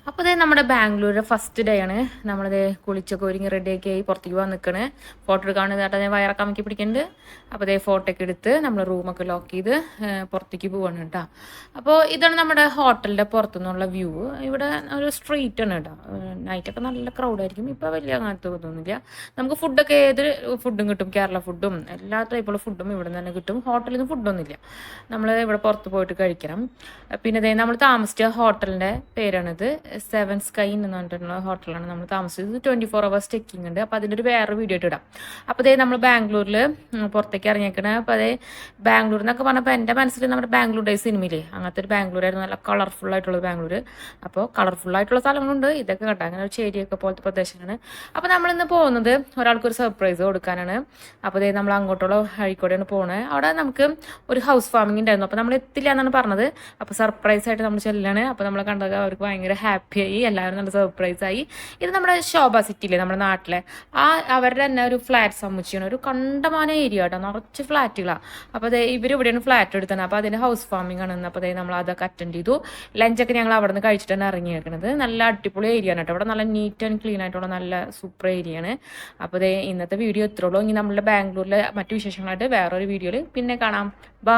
അപ്പോൾ അതേ നമ്മുടെ ബാംഗ്ലൂരിലെ ഫസ്റ്റ് ഡേ ആണ്. നമ്മളത് കുളിച്ചൊക്കെ ഒരുങ്ങി റെഡിയൊക്കെ ആയി പുറത്തേക്ക് പോകാൻ നിൽക്കണ്. ഫോട്ടോ എടുക്കാണ് കേട്ടോ. ഞാൻ വയറൊക്കെ അമക്കി പിടിക്കുന്നുണ്ട്. അപ്പോൾ അതേ ഫോട്ടോ ഒക്കെ എടുത്ത് നമ്മൾ റൂമൊക്കെ ലോക്ക് ചെയ്ത് പുറത്തേക്ക് പോവാണ് കേട്ടോ. അപ്പോൾ ഇതാണ് നമ്മുടെ ഹോട്ടലിൻ്റെ പുറത്തുനിന്നുള്ള വ്യൂ. ഇവിടെ ഒരു സ്ട്രീറ്റ് ആണ് കേട്ടോ. നൈറ്റൊക്കെ നല്ല ക്രൗഡായിരിക്കും. ഇപ്പോൾ വലിയ അങ്ങനത്തെ തോന്നുന്നില്ല. നമുക്ക് ഫുഡൊക്കെ ഏത് ഫുഡും കിട്ടും. കേരള ഫുഡും എല്ലാ ടൈപ്പുള്ള ഫുഡും ഇവിടെ നിന്ന് തന്നെ കിട്ടും. ഹോട്ടലിൽ നിന്ന് ഫുഡൊന്നുമില്ല. നമ്മൾ ഇവിടെ പുറത്ത് പോയിട്ട് കഴിക്കണം. പിന്നെ അതേ നമ്മൾ താമസിച്ച ഹോട്ടലിൻ്റെ പേരാണിത്. 7 Sky എന്ന് പറഞ്ഞിട്ടുള്ള ഹോട്ടലാണ് നമ്മൾ താമസിച്ചത്. 24 hours ചെക്കിംഗ് ഉണ്ട്. അപ്പോൾ അതിൻ്റെ ഒരു വേറെ വീഡിയോ ഇട്ട് ഇടാം. അപ്പോൾ അതേ നമ്മൾ ബാംഗ്ലൂരിൽ പുറത്തേക്ക് ഇറങ്ങിയേക്കണേ. അപ്പോൾ അതേ ബാംഗ്ലൂർ എന്നൊക്കെ പറഞ്ഞപ്പോൾ എൻ്റെ മനസ്സിൽ നമ്മുടെ ബാംഗ്ലൂർ ഡേ സിനിമയില്ലേ അങ്ങനത്തെ ഒരു ബാംഗ്ലൂരായിരുന്നു. നല്ല കളർഫുൾ ആയിട്ടുള്ള ബാംഗ്ലൂർ. അപ്പോൾ കളർഫുൾ ആയിട്ടുള്ള സ്ഥലങ്ങളുണ്ട്. ഇതൊക്കെ കണ്ട അങ്ങനെ ഒരു ചേരിയൊക്കെ പോലത്തെ പ്രദേശമാണ്. അപ്പോൾ നമ്മളിന്ന് പോകുന്നത് ഒരാൾക്കൊരു സർപ്രൈസ് കൊടുക്കാനാണ്. അപ്പോൾ അതേ നമ്മൾ അങ്ങോട്ടുള്ള വഴിക്കൂടെയാണ് പോകുന്നത്. അവിടെ നമുക്ക് ഒരു ഹൗസ് ഫാമിംഗ് ഉണ്ടായിരുന്നു. അപ്പോൾ നമ്മൾ എത്തില്ല എന്നാണ് പറഞ്ഞത്. അപ്പോൾ സർപ്രൈസ് ആയിട്ട് നമ്മൾ ചെല്ലാണ്. അപ്പോൾ നമ്മൾ കണ്ടത് അവർക്ക് ഭയങ്കര ഹാപ്പിയായി. എല്ലാവരും നല്ല സർപ്രൈസായി. ഇത് നമ്മുടെ ശോഭ സിറ്റിയില്ലേ നമ്മുടെ നാട്ടിലെ അവരുടെ തന്നെ ഒരു ഫ്ലാറ്റ് സമുച്ചയാണ്. ഒരു കണ്ടമാന ഏരിയ കേട്ടോ. നിറച്ച് ഫ്ലാറ്റുകളാണ്. അപ്പോൾ അതേ ഇവർ ഇവിടെയാണ് ഫ്ലാറ്റ് എടുത്തത്. അപ്പോൾ അതിൻ്റെ ഹൗസ് ഫാമിംഗ് ആണ്. അപ്പോൾ അതേ നമ്മൾ അതൊക്കെ അറ്റൻഡ് ചെയ്തു. ലഞ്ചൊക്കെ ഞങ്ങൾ അവിടെ നിന്ന് കഴിച്ചിട്ടാണ് ഇറങ്ങിയേക്കുന്നത്. നല്ല അടിപൊളി ഏരിയ ആണ് കേട്ടോ. അവിടെ നല്ല നീറ്റ് ആൻഡ് ക്ലീൻ ആയിട്ടുള്ള നല്ല സൂപ്പർ ഏരിയ ആണ്. അപ്പോൾ അതേ ഇന്നത്തെ വീഡിയോ ഇത്രയുള്ളൂ. ഇനി നമ്മളുടെ ബാംഗ്ലൂരിലെ മറ്റു വിശേഷങ്ങളായിട്ട് വേറൊരു വീഡിയോയിൽ പിന്നെ കാണാം. ബൈ.